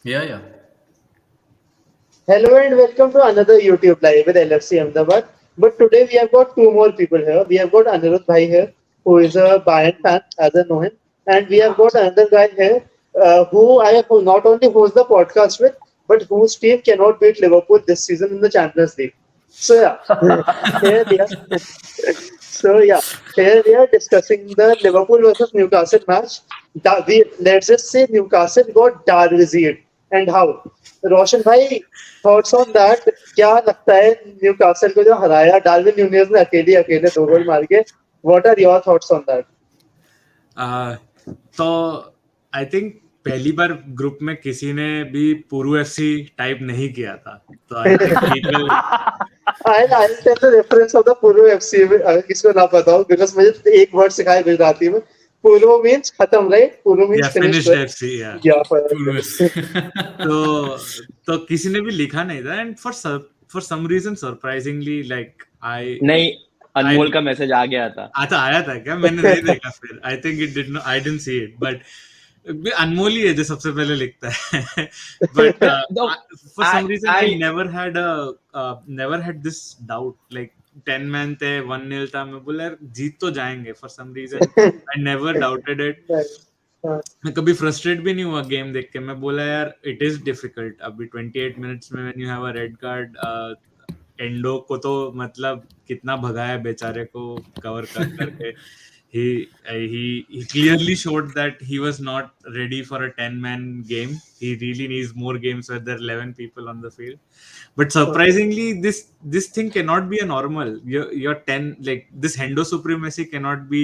Yeah, yeah. Hello and welcome to another YouTube live with LFC Ahmedabad. But today we have got two more people here. We have got Anirudh Bhai here, who is a Bayern fan, as I know him, and we have got another guy here, who I have not only host the podcast with, but whose team cannot beat Liverpool this season in the Champions League. So yeah, here we are. So yeah, here we are discussing the Liverpool versus Newcastle match. Let's just say Newcastle got Darwized and how. रोशन भाई thoughts on that क्या लगता है Newcastle को जो हराया Darwin न्यूनेज ने अकेले अकेले 2 गोल मार के what are your thoughts on that Uh, तो आई थिंक पहली बार ग्रुप में किसी ने भी पुरू एफसी टाइप नहीं किया था, तो I think people I tell the reference of the पुरू एफसी अगर किसी को ना पता हो बिकॉज़ मुझे एक वर्ड सिखाया गुजराती में पुरू मींस खत्म राइट पुरू मींस फिनिश्ड फिनिश्ड एफसी या या तो किसी ने भी लिखा नहीं था, and for some reason surprisingly like I नहीं, अनमोल का मैसेज आ गया था। आया था क्या? मैंने नहीं देखा फिर। I think it did not, I didn't see it, but Anmol ही है जो सबसे पहले लिखता है। But for some reason I never had this doubt, like 10 man थे, 1-0 था, मैं बोला यार जीत तो जाएंगे। For some reason I never doubted it. मैं कभी फ्रस्ट्रेट भी नहीं हुआ गेम देख के। मैं बोला यार इट इज डिफिकल्ट। अभी 28 मिनट्स में when you have a red card, endo को तो मतलब कितना भगाया बेचारे को कवर कर करके। he clearly showed that he was not ready for a 10-man game. He really needs more games where there are 11 people on the field. But surprisingly, this thing cannot be a normal. Your 10, like this Hendo supremacy cannot be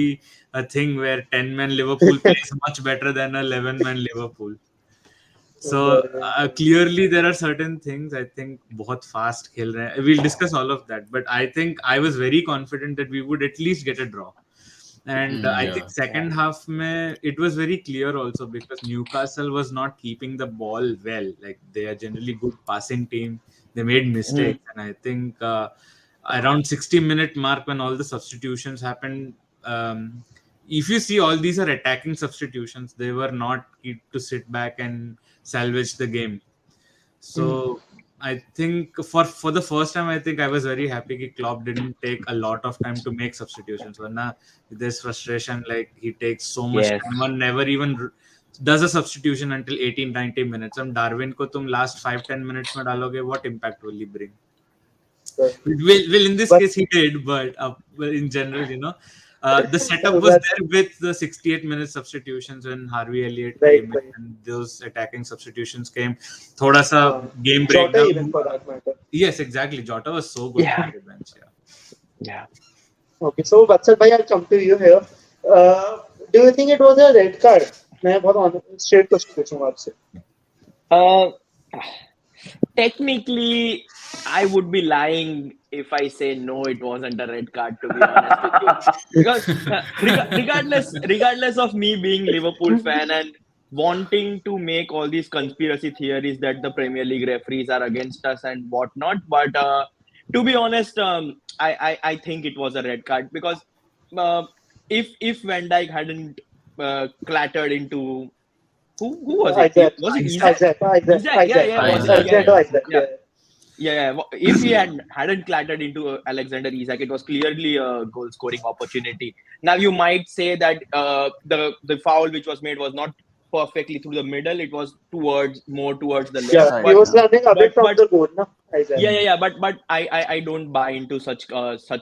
a thing where 10-man Liverpool plays much better than a 11-man Liverpool. So clearly there are certain things I think बहुत fast खेल रहे हैं. We'll discuss all of that, but I think I was very confident that we would at least get a draw. And I think second half mein, it was very clear also because Newcastle was not keeping the ball well. Like they are generally good passing team. They made mistakes, and I think around 60-minute mark when all the substitutions happened, if you see all these are attacking substitutions, they were not to sit back and salvage the game. So I think for the first time, I think I was very happy that Klopp didn't take a lot of time to make substitutions. Varna, there's frustration, like he takes so much time. One never even does a substitution until 18-19 minutes. And Darwin ko tum last 5-10 minutes mein daloge, what impact will he bring? Well, in this case he did, but in general, you know, the setup was there with the 68-minute substitutions when Harvey Elliott came in, and those attacking substitutions came. Thoda sa game breakdown. Jota even for that matter. Yes, exactly. Jota was so good on the bench. Yeah. Okay, so Vatsal bhai, I'll come to you here. Do you think it was a red card? मैं बहुत straight question पूछूंगा आपसे. Technically, I would be lying if I say no, it wasn't a red card, to be honest with you. Because regardless of me being Liverpool fan and wanting to make all these conspiracy theories that the Premier League referees are against us and whatnot, but to be honest, I think it was a red card because if Van Dijk hadn't clattered into who was it? Was it Isaac? Yeah. If he hadn't clattered into Alexander Isak, it was clearly a goal scoring opportunity. Now you might say that the foul which was made was not perfectly through the middle; it was more towards the left. Yeah, he was running a bit from the goal, no? Yeah. But I don't buy into such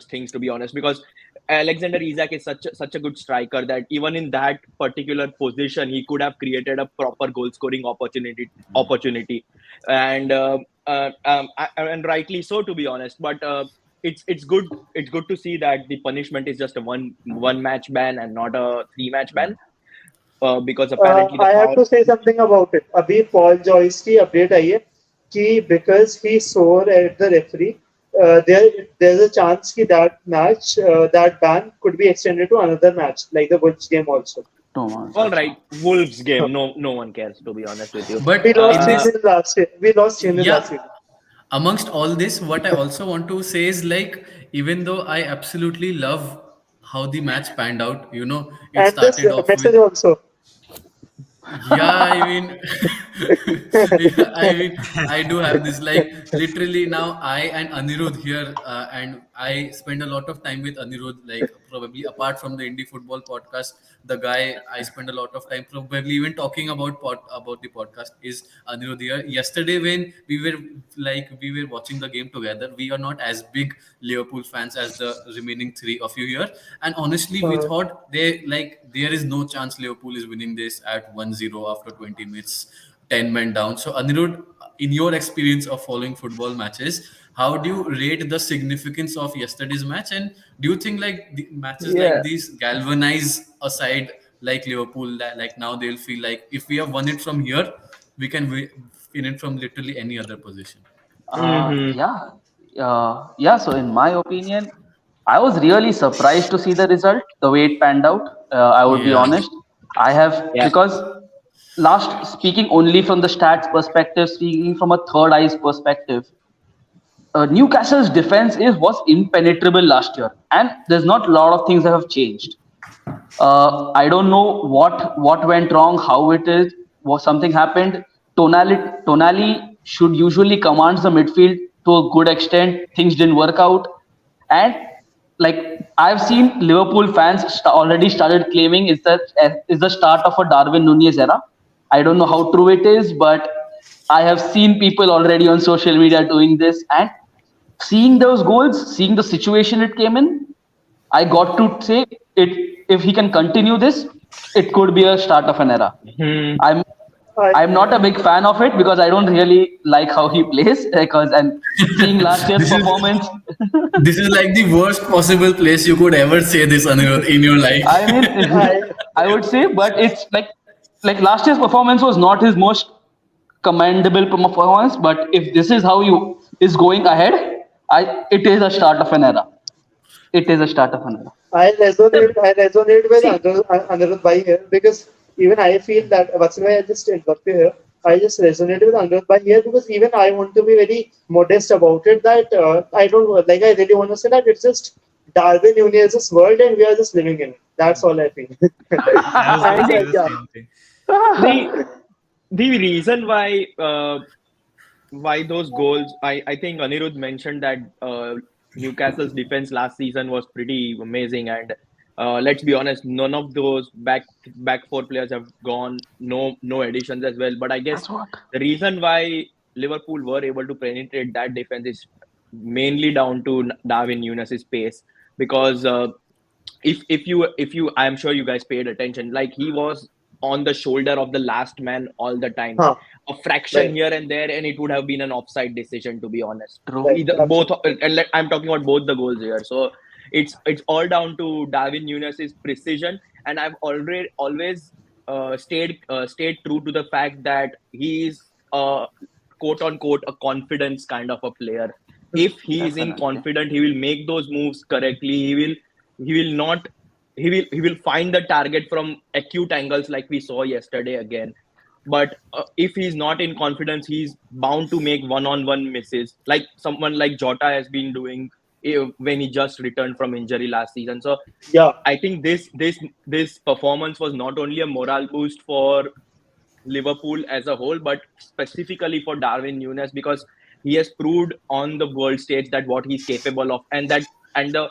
things, to be honest, because Alexander Isak is such a good striker that even in that particular position he could have created a proper goal scoring opportunity, and rightly so, to be honest. But it's good to see that the punishment is just a one match ban and not a 3-match ban. Because apparently I have to say something about it. अभी Paul Joyce की update आई है कि because he swore at the referee, there's a chance that match that ban could be extended to another match, like the Wolves game also. All right, Wolves game. No one cares, to be honest with you. But we lost last year. We lost last year. Amongst all this, what I also want to say is like, even though I absolutely love how the match panned out, you know, it and started this off message with also. Yeah, I mean, yeah, I mean, I do have this. Like, literally now, I and Anirudh here, and I spend a lot of time with Anirudh. Like, probably apart from the indie football podcast, the guy I spend a lot of time, probably even talking about about the podcast, is Anirudh here. Yesterday, when we were watching the game together, we are not as big Liverpool fans as the remaining three of you here, and honestly, we Uh, thought there is no chance Liverpool is winning this at 1-0 after 20 minutes, 10 men down. So Anirudh, in your experience of following football matches, how do you rate the significance of yesterday's match? And do you think like the matches like Yeah. these galvanize a side like Liverpool, that like now they'll feel like if we have won it from here, we can win it from literally any other position? Mm-hmm. Yeah, yeah. So in my opinion, I was really surprised to see the result, the way it panned out. I would be Yeah. honest. I have Yeah. because last speaking only from the stats perspective, speaking from a third eyes perspective, Newcastle's defense is was impenetrable last year, and there's not a lot of things that have changed. I don't know what went wrong, how it is, was something happened. Tonali should usually commands the midfield to a good extent. Things didn't work out, and like I've seen Liverpool fans already started claiming is the start of a Darwin Nunez era. I don't know how true it is, but I have seen people already on social media doing this, and seeing those goals, seeing the situation it came in, I got to say it. If he can continue this, it could be a start of an era. Hmm. I'm I, I'm not a big fan of it because I don't really like how he plays. Because and seeing last year's This is performance, this is like the worst possible place you could ever say this, Anirudh, in your life. I mean, I, I would say, but it's like last year's performance was not his most commendable performance. But if this is how you is going ahead, it is a start of an era. It is a start of an era. I resonate with See. Anirudh Bhai here because even I feel that that's why I just interrupt you here. I just resonate with Anirudh Bhai here because even I want to be very modest about it. That I don't like. I really want to say that it's just Darwin Nunez's world and we are just living in it. That's all I feel. I was gonna and say the yeah, same thing. the the reason why those goals, I think Anirudh mentioned that Newcastle's defense last season was pretty amazing, and let's be honest, none of those back four players have gone. No additions as well. But I guess That's what. the reason why Liverpool were able to penetrate that defense is mainly down to Darwin Núñez's pace, because if you I'm sure you guys paid attention, like he was on the shoulder of the last man all the time, huh, a fraction right, here and there, and it would have been an offside decision, to be honest. True. right, Either both, absolutely. I'm talking about both the goals here. So it's all down to Darwin Núñez's precision, and I've already always stayed true to the fact that he's quote unquote a confidence kind of a player. If he is in Definitely. confident, he will make those moves correctly. He will not he will find the target from acute angles like we saw yesterday again. But if he's not in confidence, he's bound to make one-on-one misses, like someone like Jota has been doing when he just returned from injury last season. So Yeah, I think this performance was not only a morale boost for Liverpool as a whole, but specifically for Darwin Núñez, because he has proved on the world stage that what he's capable of, and the and the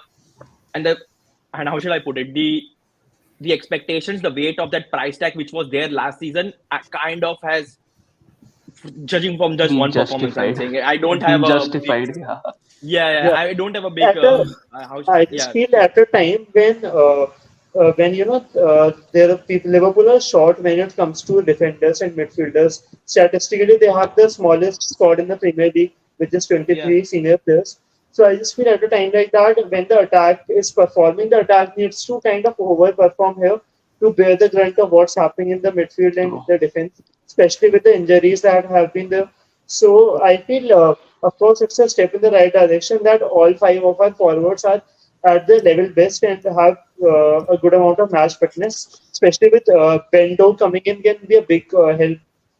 and how should I put it, the expectations, the weight of that price tag which was there last season, kind of has, judging from just Been one performance, I'm justified. saying I don't have Been a big, justified. Yeah. yeah, yeah. I don't have a big At a I just yeah, feel at a time when there are people Liverpool are short when it comes to defenders and midfielders. Statistically, they have the smallest squad in the Premier League with just yeah, 23 senior players. So I just feel at a time like that, when the attack is performing, the attack needs to kind of overperform here to bear the brunt of what's happening in the midfield and True. the defense, especially with the injuries that have been there. So I feel, of course, it's a step in the right direction that all five of our forwards are at the level best and have a good amount of match fitness, especially with Bendo coming in can be a big help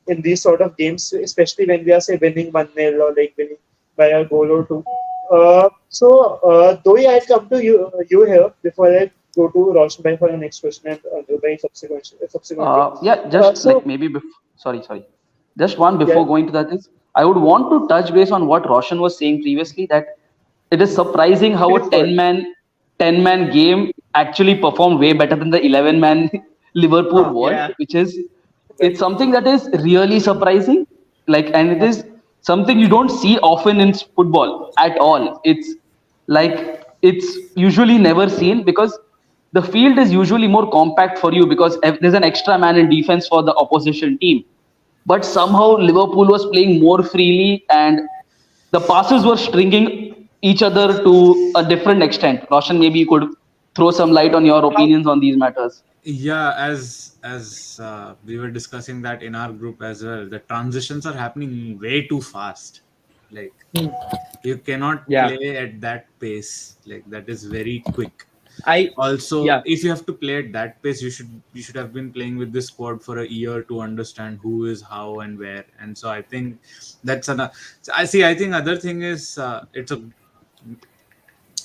in these sort of games, especially when we are say winning 1-0 or like winning by a goal or two. Though I'll come to you here before I go to Roshan Bhai for your next question and Anju Bhai subsequently. Yeah, just like So, maybe sorry. Just one yeah, before going to that is I would want to touch base on what Roshan was saying previously that it is surprising how please a go ahead. 10-man game actually performed way better than the 11-man Liverpool Huh, was, Yeah. which is right, it's something that is really surprising. Like, and it is something you don't see often in football at all. It's like it's usually never seen because the field is usually more compact for you because there's an extra man in defense for the opposition team. But somehow Liverpool was playing more freely and the passes were stringing each other to a different extent. Roshan, maybe you could throw some light on your How? opinions on these matters. Yeah, as we were discussing that in our group as well, the transitions are happening way too fast. Like you cannot Yeah. play at that pace. Like that is very quick. I. Also, Yeah. if you have to play at that pace, you should have been playing with this squad for a year to understand who is how and where. And so I think that's an. I see. I think other thing is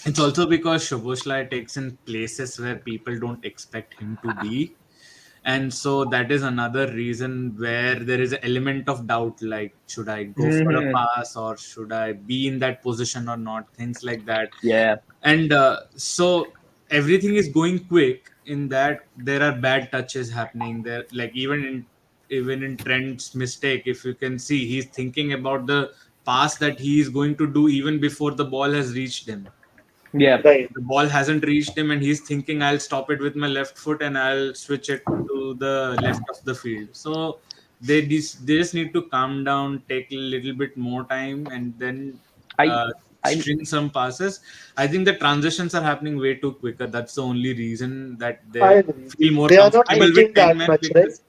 it's also because Shoboslai takes in places where people don't expect him to be. And so that is another reason where there is an element of doubt like, should I go for a Mhm. pass or should I be in that position or not? Things like that. Yeah. And so everything is going quick in that there are bad touches happening there. Like even in Trent's mistake, if you can see, he's thinking about the pass that he is going to do even before the ball has reached him. Yeah. right. The ball hasn't reached him and he's thinking I'll stop it with my left foot and I'll switch it to the left of the field. So they just need to calm down, take a little bit more time, and then I. uh, I. string some passes. I think the transitions are happening way too quicker. That's the only reason that I they agree. feel more They are not I. comfortable with thinking 10 that men much, right? because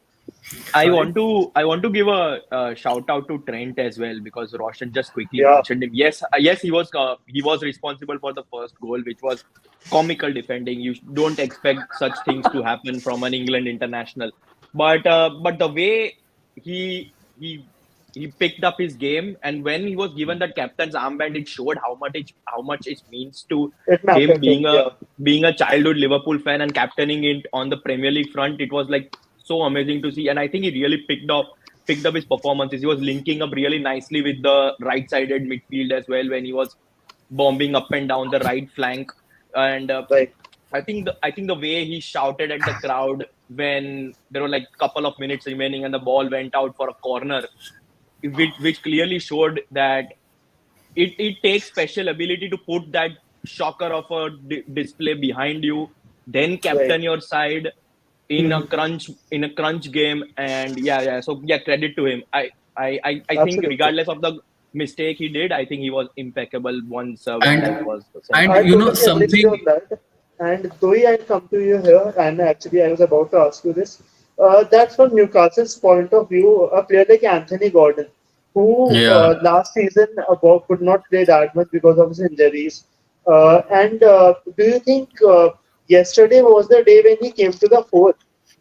I sorry. want to give a shout out to Trent as well because Roshan just quickly Yeah, mentioned him. Yes, yes, he was responsible for the first goal, which was comical defending. You don't expect such things to happen from an England international, but the way he he he picked up his game, and when he was given that captain's armband, it showed how much it means to it him mattered him. Yeah, being a childhood Liverpool fan and captaining it on the Premier League front. It was like so amazing to see, and I think he really picked up his performances. He was linking up really nicely with the right-sided midfield as well when he was bombing up and down the right flank, and right. I think the way he shouted at the crowd when there were like a couple of minutes remaining and the ball went out for a corner, which clearly showed that it takes special ability to put that shocker of a display behind you, then Right. captain your side Mhm. in a crunch game. And yeah, so yeah, credit to him. I think Absolutely. regardless of the mistake he did, I think he was impeccable once when that and was sent and I off. you know totally agree with you something. on that. And Doi, I'll come to you here. And actually, I was about to ask you this. That's from Newcastle's point of view, a player like Anthony Gordon, who Yeah. last season could not play that much because of his injuries. And do you think yesterday was the day when he came to the fore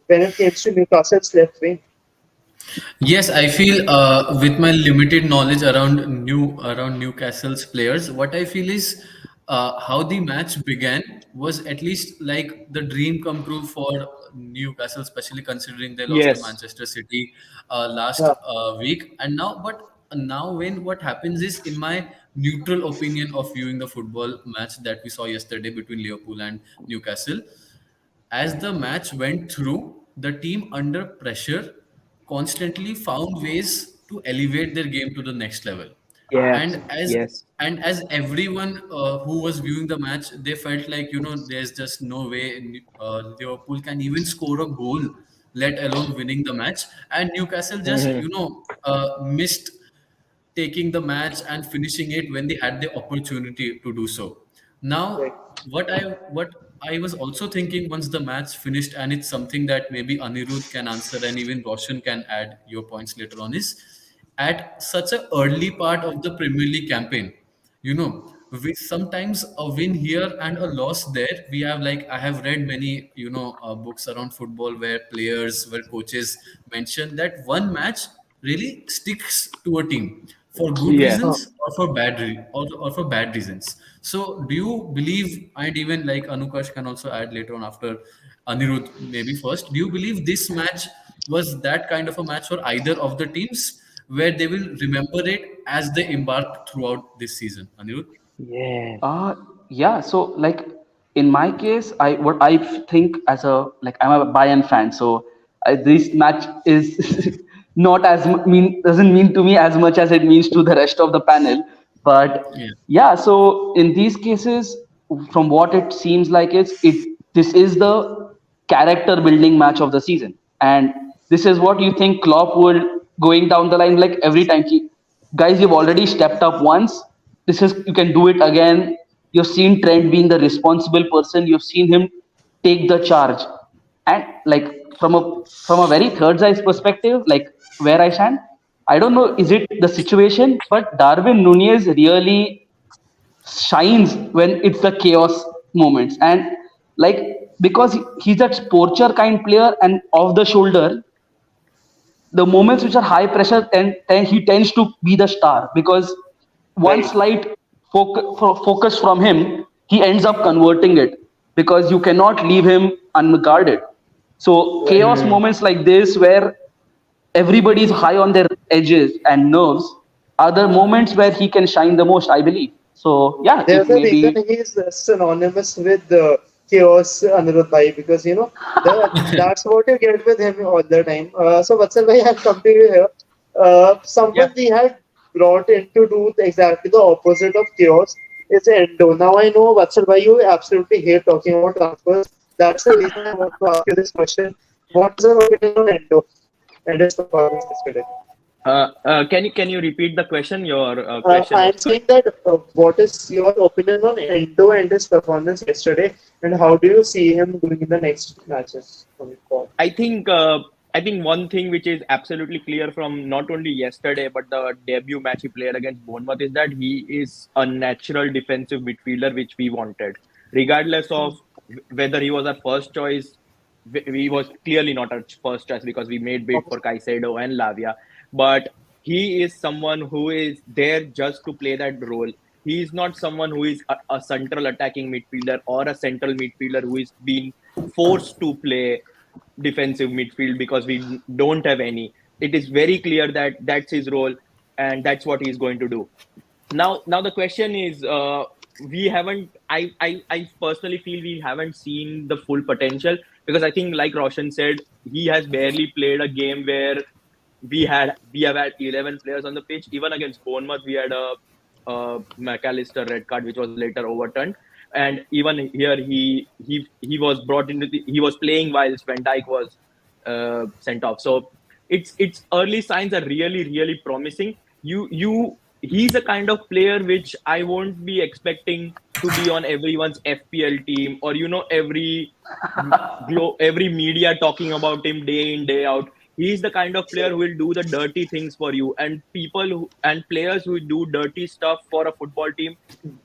when it came to Newcastle's left wing? Yes, I feel with my limited knowledge around Newcastle's players, what I feel is how the match began was at least like the dream come true for Newcastle, especially considering they lost to Yes. Manchester City last Yeah, week. And now when what happens is, in my neutral opinion of viewing the football match that we saw yesterday between Liverpool and Newcastle, as the match went through, the team under pressure constantly found ways to elevate their game to the next level. Yeah. And as Yes. and as everyone who was viewing the match, they felt like, there's just no way Liverpool can even score a goal, let alone winning the match. And Newcastle just Hmm. missed taking the match and finishing it when they had the opportunity to do so. right. Now, what I was also thinking once the match finished, and it's something that maybe Anirudh can answer and even Roshan can add your points later on, is at such a early part of the Premier League campaign, with sometimes a win here and a loss there. We have, like, I have read many books around football where players, where coaches mention that one match really sticks to a team for good Yeah. Uh, reasons or for or for bad reasons. So do you believe, and even like Anukash can also add later on after Anirudh maybe first, do you believe this match was that kind of a match for either of the teams where they will remember it as they embark throughout this season? Anirudh? Yes. Uh, yeah. So like in my case, what I think as a like I'm a Bayern fan, so this match is not as mean doesn't mean to me as much as it means to the rest of the panel. But Yeah. yeah, so in these cases, from what it seems like, this is the character building match of the season, and this is what you think Klopp will going down the line like every time. Guys, you've already stepped up once. This is you can do it again. You've seen Trent being the responsible person. You've seen him take the charge, and like from a very third eyes perspective, like where I stand, I don't know is it the situation, but Darwin Nunez really shines when it's the chaos moments, and like because he's that poacher kind player and off the shoulder, the moments which are high pressure he tends to be the star because one right. slight focus from him, he ends up converting it because you cannot leave him unguarded. So Right. chaos Hmm. moments like this where everybody is high on their edges and nerves are the moments where he can shine the most, I believe. So yeah, if There's a reason maybe he's synonymous with chaos, Anirudh Bhai, because that's what you get with him all the time. So Vatsal Bhai, I'll come to you here. Yeah. Someone we had brought in to do exactly the opposite of chaos is Endo. Now I know Vatsal Bhai, you absolutely hate talking about transfers. That's the reason I want to ask you this question. What is your opinion on Endo and his performance yesterday? Can you repeat the question? Your question was I'm cut. saying that what is your opinion on Endo and his performance yesterday, and how do you see him doing in the next matches coming forward? I think one thing which is absolutely clear from not only yesterday but the debut match he played against Bournemouth is that he is a natural defensive midfielder which we wanted, regardless of whether he was our first choice. He was clearly not our first choice because we made bid for Caicedo and Lavia, but he is someone who is there just to play that role. He is not someone who is a central attacking midfielder or a central midfielder who is being forced to play defensive midfield because we don't have any. It is very clear that that's his role and that's what he's going to do. Now the question is, we haven't. I personally feel we haven't seen the full potential because I think, like Roshan said, he has barely played a game where we have had 11 players on the pitch. Even against Bournemouth, we had a McAllister red card, which was later overturned. And even here, he was brought into he was playing whilst Van Dijk was sent off. So it's early signs are really promising. He's a kind of player which I won't be expecting to be on everyone's FPL team or every media talking about him day in day out. He's the kind of player who will do the dirty things for you, and and players who do dirty stuff for a football team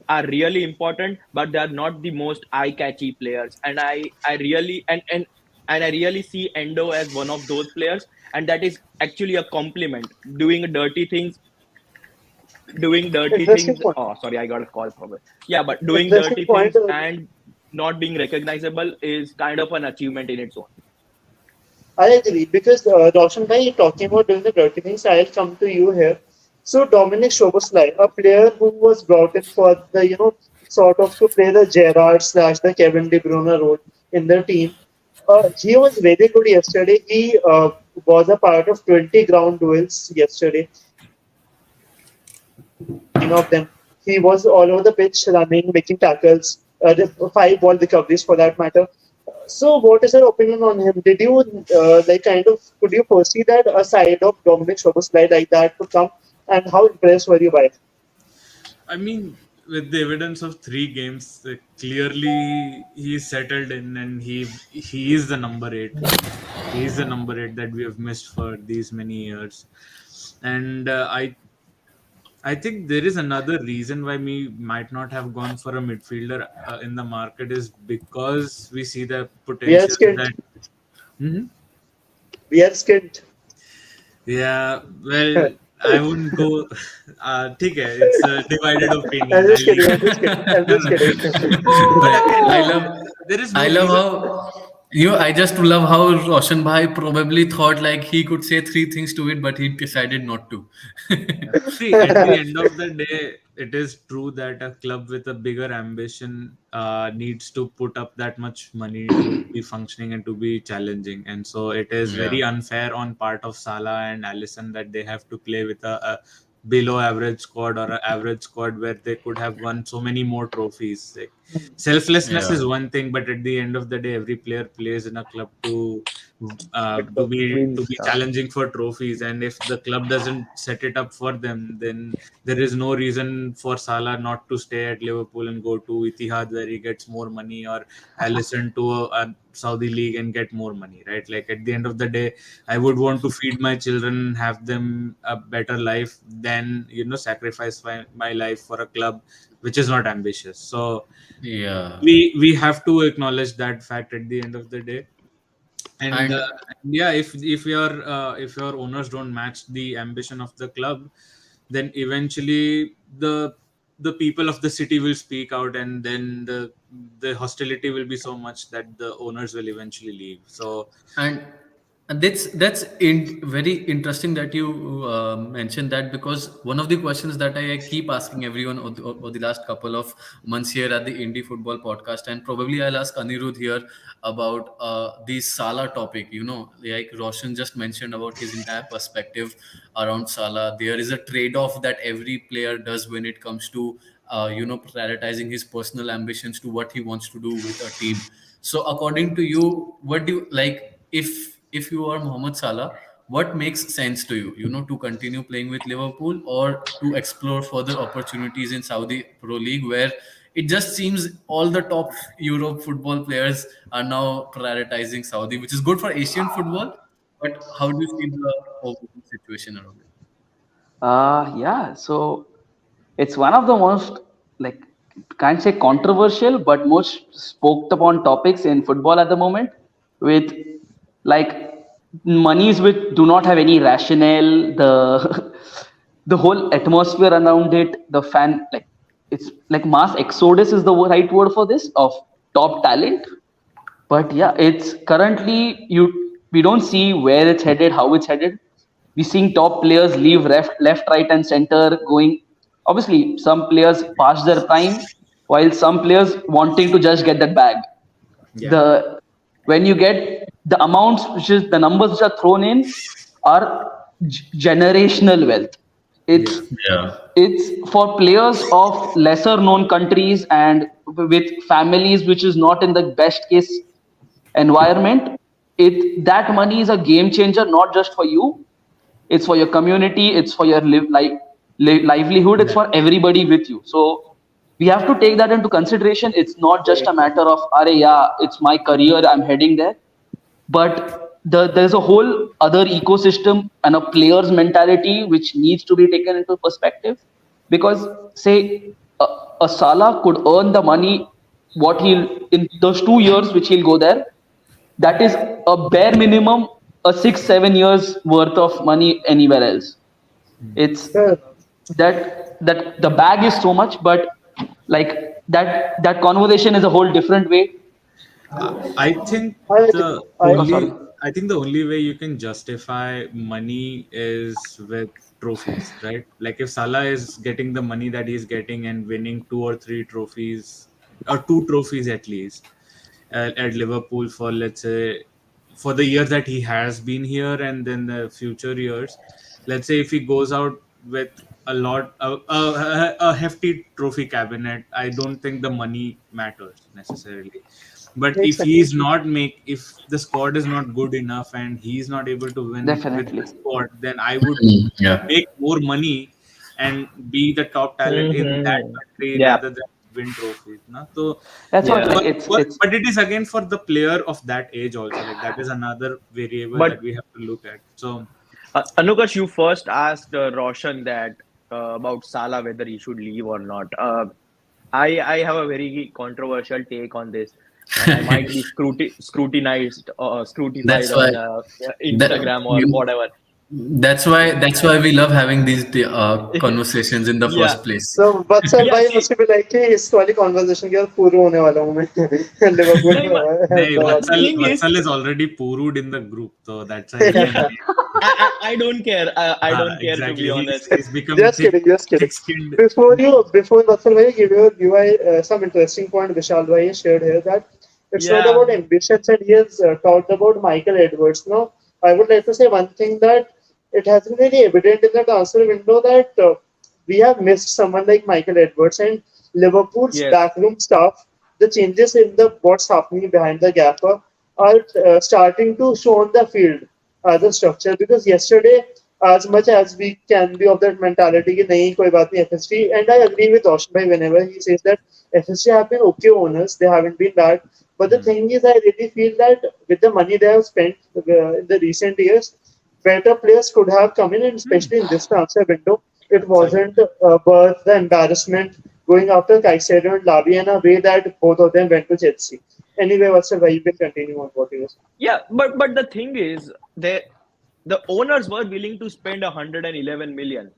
are really important, but they are not the most eye catchy players. And I really and I really see Endo as one of those players, and that is actually a compliment. Doing dirty things. Interesting point. Oh, sorry, I got a call from it. Yeah, but doing Interesting dirty point. things and not being recognizable is kind of an achievement in its own. I agree because Roshan Bhai talking about doing the dirty things. I'll come to you here. So Dominic Szoboszlai, a player who was brought in for the sort of to play the Gerrard slash the Kevin De Bruyne role in the team. He was very good yesterday. He was a part of 20 ground duels yesterday. Of them. He was all over the pitch, running, making tackles, the 5 ball recoveries for that matter. So, what is your opinion on him? Did you could you foresee that a side of Dominic Szoboszlai like that to come, and how impressed were you by it? I mean, with the evidence of 3 games, clearly he's settled in, and he is the number 8. He is the number 8 that we have missed for these many years. And I think there is another reason why we might not have gone for a midfielder in the market is because we see the We are potential skint. that. Mhm. We are skint. Yeah, well, I wouldn't go. ठीक है, it's a divided I'm opinion. just I'll kidding. leave I'm it. just kidding. I'm just kidding. But again, I love there is no I love reason. how I just love how Roshan Bhai probably thought like he could say three things to it, but he decided not to. See, at the end of the day, it is true that a club with a bigger ambition needs to put up that much money to be functioning and to be challenging. And so it is Yeah. very unfair on part of Salah and Allison that they have to play with a below average squad or an average squad where they could have won so many more trophies. Like, selflessness Yeah. is one thing, but at the end of the day, every player plays in a club to Wins be stuff. challenging for trophies, and if the club doesn't set it up for them, then there is no reason for Salah not to stay at Liverpool and go to Etihad where he gets more money, or Alisson to a Saudi league and get more money, right? Like at the end of the day, I would want to feed my children, have them a better life than sacrifice my life for a club which is not ambitious. So Yeah. we have to acknowledge that fact at the end of the day. And And yeah, if your owners don't match the ambition of the club, then eventually the people of the city will speak out, and then the hostility will be so much that the owners will eventually leave. So and very interesting that you mentioned that, because one of the questions that I keep asking everyone over the last couple of months here at the Indie Football Podcast, and probably I'll ask Anirudh here about the Salah topic. Like Roshan just mentioned about his entire perspective around Salah. There is a trade-off that every player does when it comes to prioritizing his personal ambitions to what he wants to do with a team. So according to you, what do you like? If you are Mohamed Salah, what makes sense to you? To continue playing with Liverpool, or to explore further opportunities in Saudi Pro League, where it just seems all the top Europe football players are now prioritizing Saudi, which is good for Asian football. But how do you see the overall situation around it? Yeah, so it's one of the most, like, can't say controversial, but most spoke upon topics in football at the moment, with, like, monies which do not have any rationale, the the whole atmosphere around it, the fan, like, it's like mass exodus is the right word for this, of top talent. But yeah, it's currently, we don't see where it's headed, how it's headed. We're seeing top players leave left, right, and center, going. Obviously, some players past their prime, while some players wanting to just get that bag. Yeah. The When you get the amounts, which is the numbers which are thrown in, are generational wealth. yeah, Yeah. It's for players of lesser known countries and with families which is not in the best case environment. That money is a game changer, not just for you, it's for your community, it's for your livelihood, it's yeah, for everybody with you. So we have to take that into consideration. It's not just a matter of, are, yeah, it's my career, I'm heading there. But there's a whole other ecosystem and a player's mentality which needs to be taken into perspective. Because, say, a Salah could earn the money, what he'll, in those 2 years which he'll go there, that is a bare minimum, a 6 7 years worth of money anywhere else. It's Fair enough. that the bag is so much, but, like, that conversation is a whole different way. I think I agree. the I Oh, agree. sorry. only way you can justify money is with trophies, right? Like if Salah is getting the money that he's getting and winning two or three trophies, or two trophies at least, at Liverpool for, let's say, for the year that he has been here, and then the future years. Let's say if he goes out with a hefty trophy cabinet, I don't think the money matters necessarily. But if Exactly. he's not make if the squad is not good enough and he's not able to win with the Definitely. squad, then I would Yeah. make more money and be the top talent in that Mm-hmm. country Yeah. rather than win trophies. Na? So That's what, Yeah. like, but it is again for the player of that age also. Like that is another variable that But we have to look at. So Anukash, you first asked Roshan that about Salah, whether he should leave or not. I have a very controversial take on this, and I might be scrutinized, scrutified That's why on that Instagram or you whatever. That's why we love having these conversations in the Yeah, first place. So Vatsal yeah. भाई See, मुझे भी like कि इस वाली conversation के बाद पूरा होने वाला हूँ मैं Liverpool no, Nay, Ahmedabad the में. thing is, Vatsal is already purued in the group, so that's why he can. yeah, I don't care. I don't care, to be Exactly. honest. He's become Just kidding, just kidding. thick-skinned. Before Vatsal bhai give some interesting point Vishal bhai has shared here that it's not Yeah. about ambitions and he has talked about Michael Edwards. Now, I would like to say one thing that it has been very evident in the transfer window that we have missed someone like Michael Edwards and Liverpool's Yes. backroom staff. The changes in the what's happening behind the gaffer are starting to show on the field as a structure because yesterday as much as we can be of that mentality कि नहीं कोई बात नहीं FSG and I agree with Roshan bhai whenever he says that FSG have been okay owners they haven't been bad but the thing is I really feel that with the money they have spent in the recent years better players could have come in and especially in this transfer window it wasn't worth the embarrassment going after Caicedo and Lavia in a way that both of them went to Chelsea. Anyway, what's the you can continue on what you were saying. Yeah, but the thing is, the owners were willing to spend 111 million.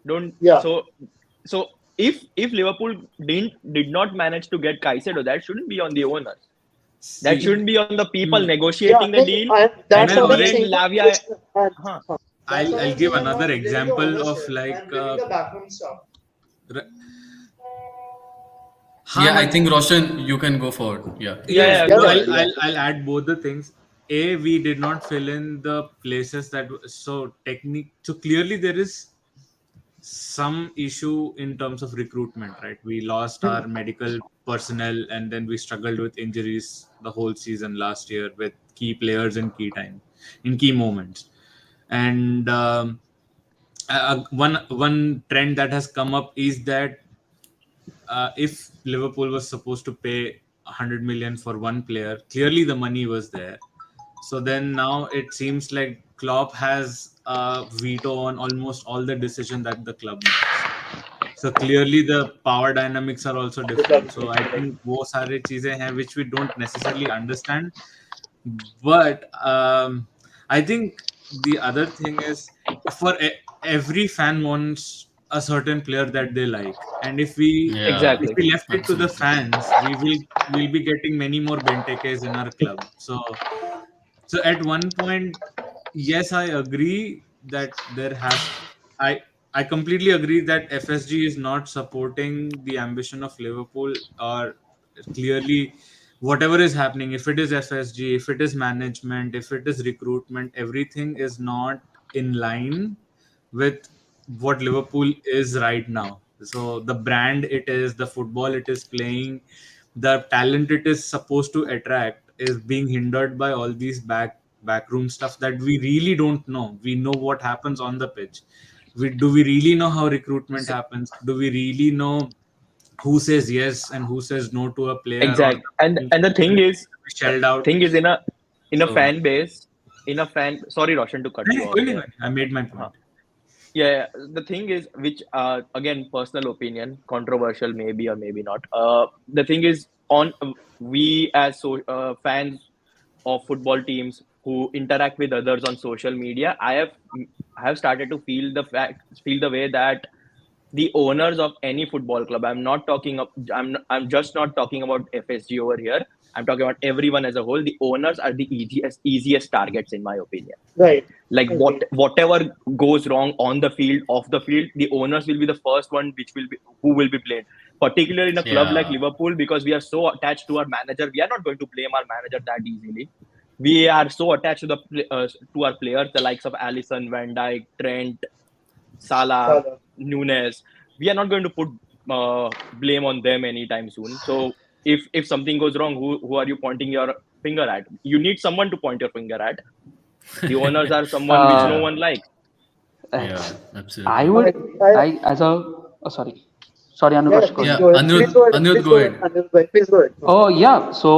Don't Yeah. so if Liverpool did not manage to get Caicedo, that shouldn't be on the owners. That See, shouldn't be on the people Hmm. negotiating the deal. That's And what I'm already- saying. Lavia. Huh. That's what I'll I'm give saying. I'm not another blaming the example owners of here. like. I'm blaming the backroom staff. r- Yeah, I हाँ, think Roshan, you can go forward. Yeah. Yeah, no, go Yeah, ahead. I'll add both the things. A, we did not fill in the places that so technique. So clearly there is some issue in terms of recruitment, right? We lost our medical personnel, and then we struggled with injuries the whole season last year with key players in key moments. And one trend that has come up is that if Liverpool was supposed to pay 100 million for one player, clearly the money was there. So then now it seems like Klopp has a veto on almost all the decision that the club makes. So clearly the power dynamics are also different. So I think वो सारे चीजें हैं which we don't necessarily understand. But I think the other thing is for every fan wants a certain player that they like, and if Exactly. we left it to the Absolutely. fans, we'll be getting many more Bentekes in our club. So at one point, yes, I agree that there has I I completely agree that FSG is not supporting the ambition of Liverpool or clearly whatever is happening, if it is FSG, if it is management, if it is recruitment, everything is not in line with what Liverpool is right now. So the brand it is, the football it is playing, the talent it is supposed to attract is being hindered by all these backroom stuff that we really don't know. We know what happens on the pitch. Do we really know how recruitment happens? Do we really know who says yes and who says no to a player or Exact. And the thing is, shelled out? in a So fan base, in a fan. Sorry, Roshan, to cut you off there. I made my Huh. point. Yeah, the thing is, which again, personal opinion, controversial maybe or maybe not. The thing is, on we as fans of football teams who interact with others on social media, I have started to feel the way that the owners of any football club. I'm just not talking about FSG over here. I'm talking about everyone as a whole. The owners are the easiest targets, in my opinion. Right. Like Okay. whatever goes wrong on the field, off the field, the owners will be the first one who will be blamed. Particularly in a club like Yeah. Liverpool, because we are so attached to our manager, we are not going to blame our manager that easily. We are so attached to our players, the likes of Alisson, Van Dijk, Trent, Salah, Salah. Nunes. We are not going to put blame on them anytime soon. So if something goes wrong, who are you pointing your finger at? You need someone to point your finger at. The owners are someone which no Uh, Yeah. one likes. Yeah. I Absolutely. would, I, I as a, oh, sorry, yeah, Anurush, go please ahead. Yeah. go ahead. Please Anirudh, go ahead. Anirudh, Please go go ahead. ahead. Anil bhai, please go ahead. Oh yeah, so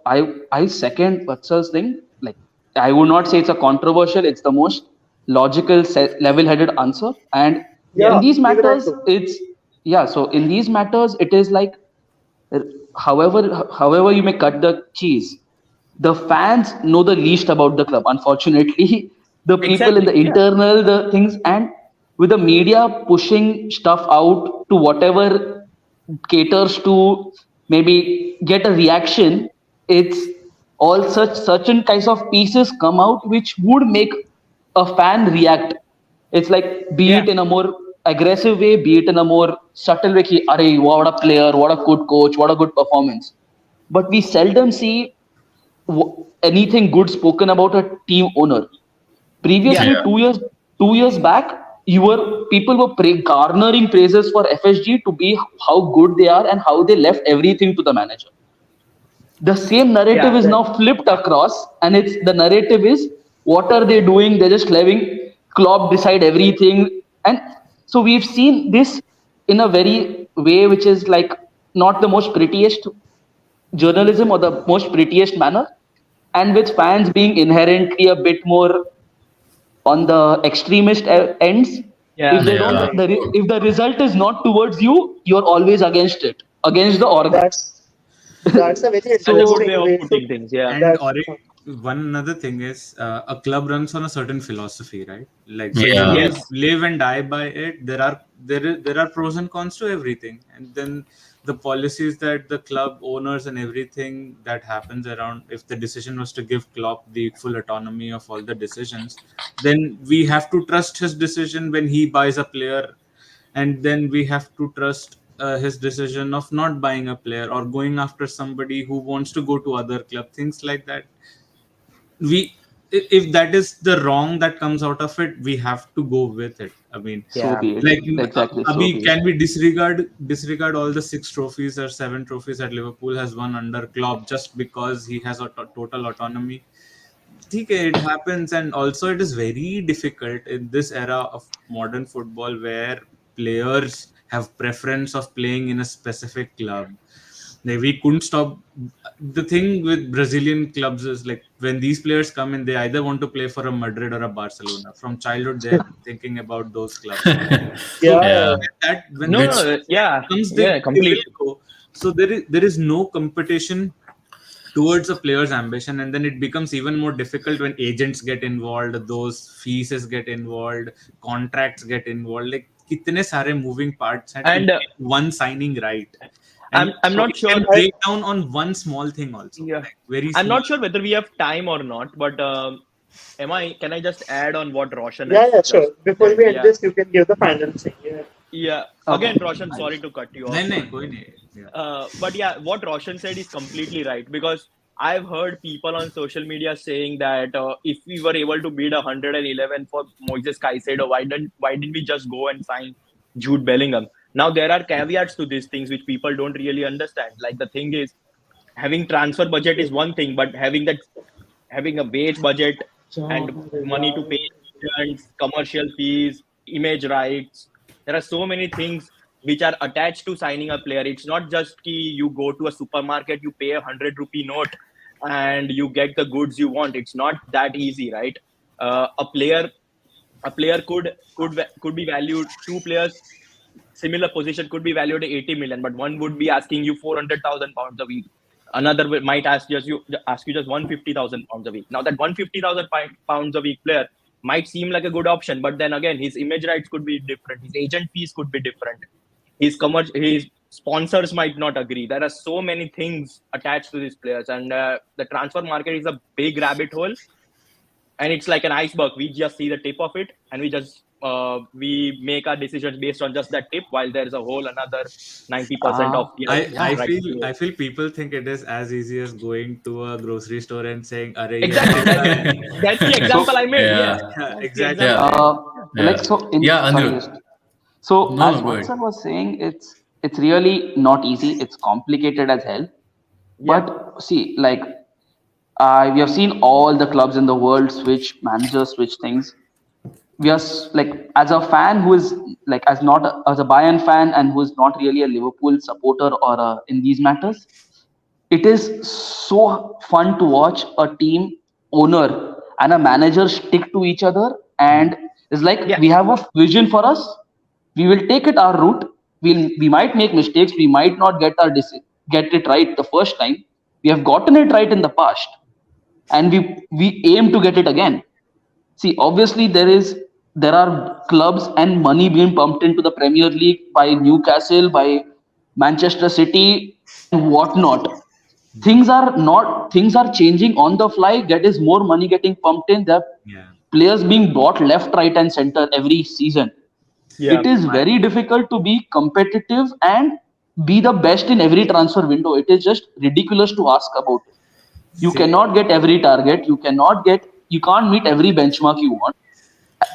I second Vatsal's thing. Like I would not say it's a controversial. It's the most logical, level-headed answer. And in Yeah, Yes. these even I matters, too. it's yeah. So in these matters, it is like however you may cut the cheese, the fans know the least about the club. Unfortunately, the people in the Exactly. Yeah. internal, the things, and with the media pushing stuff out to whatever caters to maybe get a reaction, it's all such certain kinds of pieces come out which would make a fan react. It's like, be Yeah. it in a more aggressive way, be it in a more subtle way, ki, Arey, what a player, what a good coach, what a good performance. But we seldom see anything good spoken about a team owner. Yeah. Previously, Yeah. 2 years back, people were garnering praises for FSG to be how good they are and how they left everything to the manager. The same narrative Yeah. is now flipped across, and it's the narrative is, what are they doing? They're just letting Klopp decide everything. And so we've seen this in a very way which is like not the most prettiest journalism or the most prettiest manner, and with fans being inherently a bit more on the extremist ends. If Yeah. they don't, Yeah. if the result is not towards you, you're always against it, against the org. That's a very That's a good interesting way of way to putting things. Yeah. And that. or one another thing is a club runs on a certain philosophy, right? Like, so you Yeah. live Yes. live and die by it. There are pros and cons to everything, and then the policies that the club owners and everything that happens around. If the decision was to give Klopp the full autonomy of all the decisions, then we have to trust his decision when he buys a player, and then we have to trust his decision of not buying a player or going after somebody who wants to go to other club, things like that. We If that is the wrong that comes out of it, we have to go with it. I mean, So Yeah. be it. like, Exactly, so Abhi, be it. can we disregard all the 6 trophies or 7 trophies that Liverpool has won under Klopp just because he has a total autonomy? Okay, it happens, and also it is very difficult in this era of modern football where players have preference of playing in a specific club. Like, we couldn't stop. The thing with Brazilian clubs is, like, when these players come in, they either want to play for a Madrid or a Barcelona. From childhood, they have been thinking about those clubs. Yeah, So Yeah. when No. that Which No. Yeah. comes, Yeah. they will Completely. go. So there is no competition towards a player's ambition, and then it becomes even more difficult when agents get involved, those fees get involved, contracts get involved, like kitne sare moving parts had to And get one signing right. And I'm not it can sure. break down on one small thing also, Yeah. like very I'm small. not sure whether we have time or not, but can I just add on what Roshan yeah, has yeah, sure. just Before said? we end Yeah. this, you can give the final thing. Yeah. Yeah. Okay, Again, Roshan, sorry nice. to cut you off, Nahin, nahin, but koi nahi. Yeah. but yeah, what Roshan said is completely right, because I've heard people on social media saying that if we were able to bid 111 for Moises Caicedo, why didn't we just go and sign Jude Bellingham? Now there are caveats to these things which people don't really understand. Like, the thing is, having transfer budget is one thing, but having a wage budget and money to pay agents, commercial fees, image rights. There are so many things which are attached to signing a player. It's not just ki you go to a supermarket, you pay a 100 rupee note, and you get the goods you want. It's not that easy, right? Uh, a player a player could be valued. Two players similar position could be valued at 80 million, but one would be asking you 400,000 pounds a week. Another might ask you just 150,000 pounds a week. Now that 150,000 pounds a week player might seem like a good option, but then again, his image rights could be different, his agent fees could be different, his sponsors might not agree. There are so many things attached to these players, and the transfer market is a big rabbit hole, and it's like an iceberg. We just see the tip of it, and we make our decisions based on just that tip, while there's a whole another 90% of the I iceberg I Yeah. right feel below. I feel people think it is as easy as going to a grocery store and saying, "Arey, ye Exactly. mahanga That's the So, example I made. Yeah. Yeah, hai." that's the Exactly. example I Yeah. made. uh, Yeah. like, so in, Yeah, sorry, Anirudh. just so No, as no, go ahead. Vatsal was saying, it's really not easy. It's complicated as hell. Yeah, But see, like, we have seen all the clubs in the world switch managers, switch things. We are like, as a fan who is like, as a Bayern fan and who is not really a Liverpool supporter or in these matters, it is so fun to watch a team owner and a manager stick to each other, and it's like, yeah, we have a vision for us, we will take it our route, we might make mistakes, we might not get it right the first time, we have gotten it right in the past, and we aim to get it again. See, obviously there are clubs and money being pumped into the Premier League by Newcastle, by Manchester City, and whatnot. Things are changing on the fly. That is more money getting pumped in. There are Yeah. players being bought left, right, and center every season. Yeah. It is My, very difficult to be competitive and be the best in every transfer window. It is just ridiculous to ask about it. You see, cannot get every target. You can't meet every benchmark you want.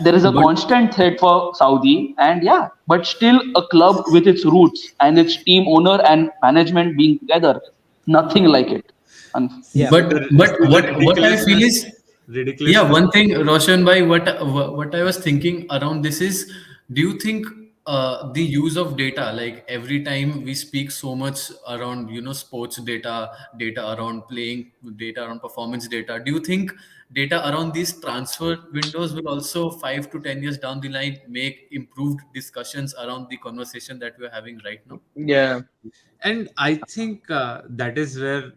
There is a But constant threat for Saudi, and yeah, but still a club with its roots and its team owner and management being together, nothing like it. And Yeah. but see the what I feel is, yeah, ridiculousness. one thing, Roshan bhai, what I was thinking around this is, do you think the use of data, like every time we speak so much around, sports data, data around playing, data around performance data, do you think data around these transfer windows will also 5 to 10 years down the line make improved discussions around the conversation that we're having right now? Yeah. And I think that is where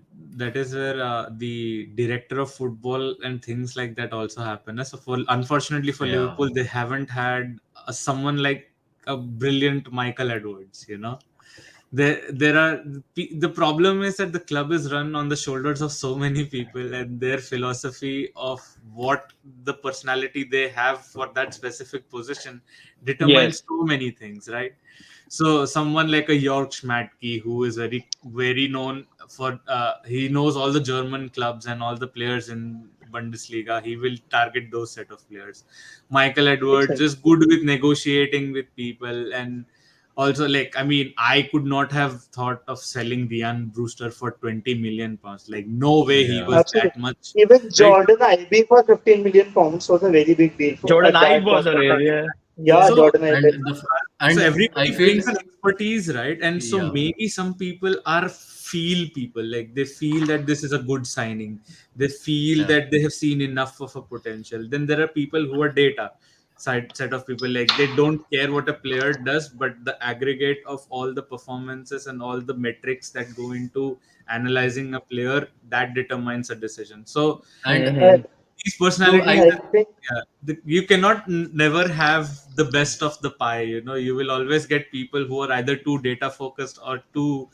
the director of football and things like that also happen. So for unfortunately for Yeah. Liverpool, they haven't had someone like a brilliant Michael Edwards. There are the problem is that the club is run on the shoulders of so many people, and their philosophy of what the personality they have for that specific position Yes. determines so many things, right? So someone like a Jörg Schmadtke, who is very very known for he knows all the German clubs and all the players in Bundesliga. He will target those set of players. Michael Edwards Exactly. is good with negotiating with people, and also, like, I mean, I could not have thought of selling Ryan Brewster for 20 million pounds. Like, no way he Yeah. was that Absolutely. much, Even right? Jordan IB for 15 million pounds was a very big deal Jordan at Ibe that was point a of rare. time. Yeah. Yeah, Yeah. So, Jordan IB. and the so and I everybody feel, brings an expertise, right? And so yeah, maybe some people are feel people, like they feel that this is a good signing. They feel yeah. that they have seen enough of a potential. Then there are people who are data set of people, like they don't care what a player does, but the aggregate of all the performances and all the metrics that go into analyzing a player, that determines a decision. So And I, Mm-hmm. these so personalities, I I think you cannot never have the best of the pie. You will always get people who are either too data focused or too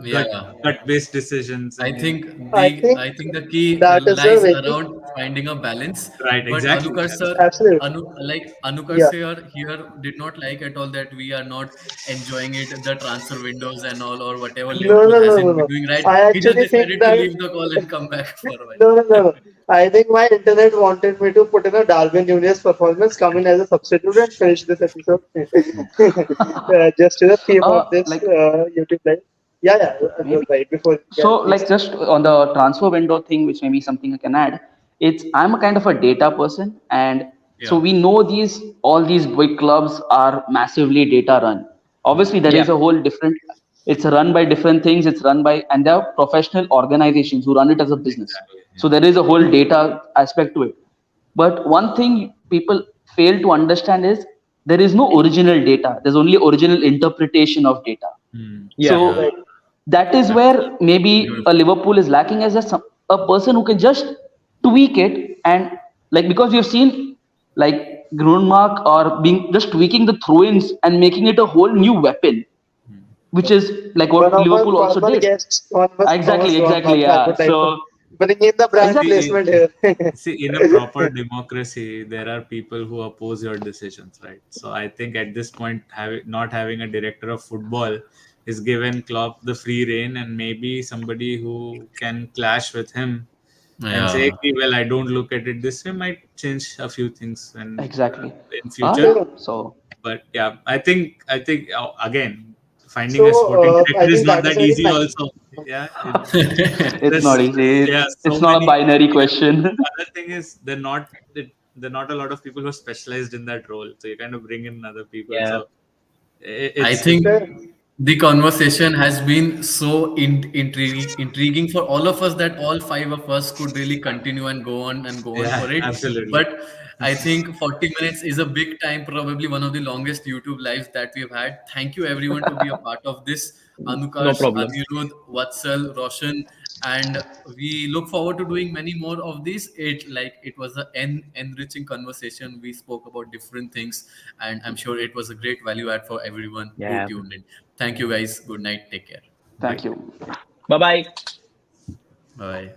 yeah, gut based decisions, I and think I think the key that is a lies very around finding a balance. right, But exactly, Anukar sir, absolutely. Anukar Yeah. sir here did not like at all that we are not enjoying it, the transfer windows and all, or whatever No, Liverpool no, no, no, hasn't been no. doing right. I He just actually think decided to that leave the call and come back for a while. no, no, no, no. I think my internet wanted me to put in a Darwin Nunez performance, come in as a substitute, and finish this episode. Just to the theme of this like YouTube live. Yeah, yeah, maybe right before yeah, so, please. like, just on the transfer window thing, which may be something I can add, it's I'm a kind of a data person, and so Yeah, we know all these big clubs are massively data run. Obviously, there Yeah. is a whole different. It's run by different things. It's run by and there are professional organizations who run it as a business. exactly, So there is a whole data aspect to it. But one thing people fail to understand is there is no original data. There's only original interpretation of data. Hmm. Yeah. yeah, So Right. that is where maybe a Liverpool is lacking as a person who can just tweak it and like because you've seen like Grunmark or being just tweaking the throw-ins and making it a whole new weapon, which is like One what of our Liverpool also former did. guests, one was Thomas Exactly. Ronmark, I Yeah. would like to So bring in the brand exactly. placement here. See, in a proper democracy, there are people who oppose your decisions, right? So I think at this point, not having a director of football is given Klopp the free reign, and maybe somebody who can clash with him and say, yeah. "Okay, well, I don't look at it this way," might change a few things when Exactly. in Yeah. future. So, So But yeah, I think again, finding a sporting so I director is think not that is that very easy. nice. Also, yeah, it's there's not easy. yeah, It's so not a many. binary question. Other thing is they're not a lot of people who are specialized in that role, so you kind of bring in other people. Yeah. So I it's think Fair. the conversation has been so intriguing for all of us that all five of us could really continue and go on yeah, for it. absolutely. But I think 40 minutes is a big time, probably one of the longest YouTube lives that we've had. Thank you everyone to be a part of this. No Anukarsh, problem. Anirudh, Vatsal, Roshan, and we look forward to doing many more of these. It was an enriching conversation. We spoke about different things, and I'm sure it was a great value add for everyone who Yeah. tuned in. Thank you guys. Good night. Take care. Thank you. Bye bye. Bye.